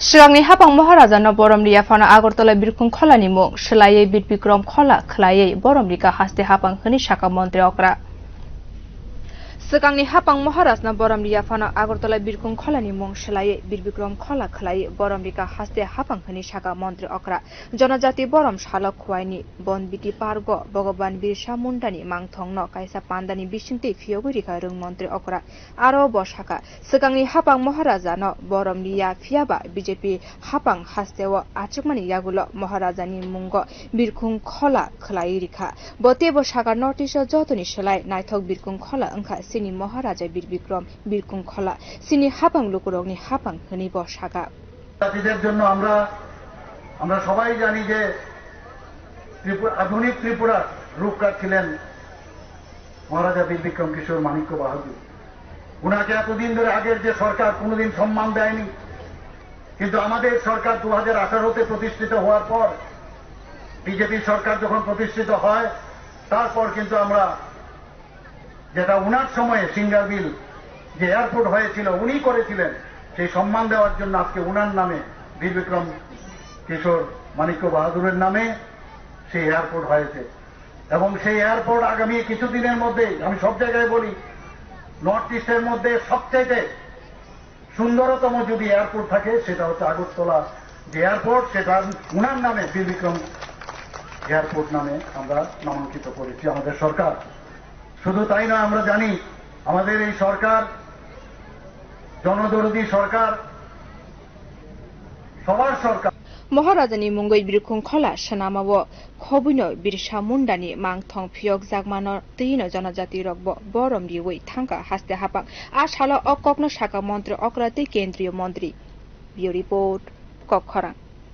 swkangni haphang Maharaj no borom riya phano Agartala Birkhung khola ni mung swlaiwi Bir Bikram khola khwlaiwi borom rikha haste haphang hinwi sakha montri okra. Swkangni haphang Maharaj no borom riya phano Agartala Birkhung khola ni mung swlaiwi Bir Bikram khola khwlaiwi borom rikha haste haphang hinwi sakha montri okra. Jonajati borom shalok khwaini bon biti pargo Bhagavan Birsa Mundani mangthong no kaisa pandani bisingti phiyogo rikha rung montri okra. Aro boshaka swkangni haphang Maharaj no borom riya phiaba BJP haphang hasteo achukmani yagulo Maharajani mungo Birkhung khola khwlaiwi rikha. Bote boshaka notice jotoni selai naithok Birkhung khola angkha sini Maharaj Bir Bikram Birkhung khola sini haphang lukurogni haphang hini boshaka. জাতিদের জন্য আমরা সবাই জানি যে আধুনিক ত্রিপুরার রূপকার ছিলেন মহারাজা বীর বিক্রম কিশোর মানিক্য বাহাদুর। উনাকে এতদিন ধরে আগের যে সরকার কোনোদিন সম্মান দেয়নি, কিন্তু আমাদের সরকার 2018-তে প্রতিষ্ঠিত হওয়ার পর বিজেপি সরকার যখন প্রতিষ্ঠিত হয় তারপর কিন্তু আমরা যেটা উনার সময়ে সিঙ্গার বিল যে এয়ারপোর্ট হয়েছিল উনি করেছিলেন, সেই সম্মান দেওয়ার জন্য আজকে উনার নামে বীর বিক্রম কিশোর মানিক্য বাহাদুরের নামে সেই এয়ারপোর্ট হয়েছে। এবং সেই এয়ারপোর্ট আগামী কিছুদিনের মধ্যে, আমি সব জায়গায় বলি, নর্থ ইস্টের মধ্যে সবচেয়ে সুন্দরতম যদি এয়ারপোর্ট থাকে সেটা হচ্ছে আগরতলা যে এয়ারপোর্ট, সেটা উনার নামে বীর বিক্রম এয়ারপোর্ট নামে আমরা নামাঙ্কিত করেছি আমাদের সরকার। শুধু তাই নয়, আমরা জানি আমাদের এই সরকার জনদরদী সরকার, সবার সরকার। Maharajani mungoi Birkhung khola sanamawo khobino Birsa Mundani mangthong phiyok jagmano tino janajati rokbo borom riwi thangka haste haphang ashalo okokno sakha montri okra te kendriyo montri. Bureau report Kokkhara.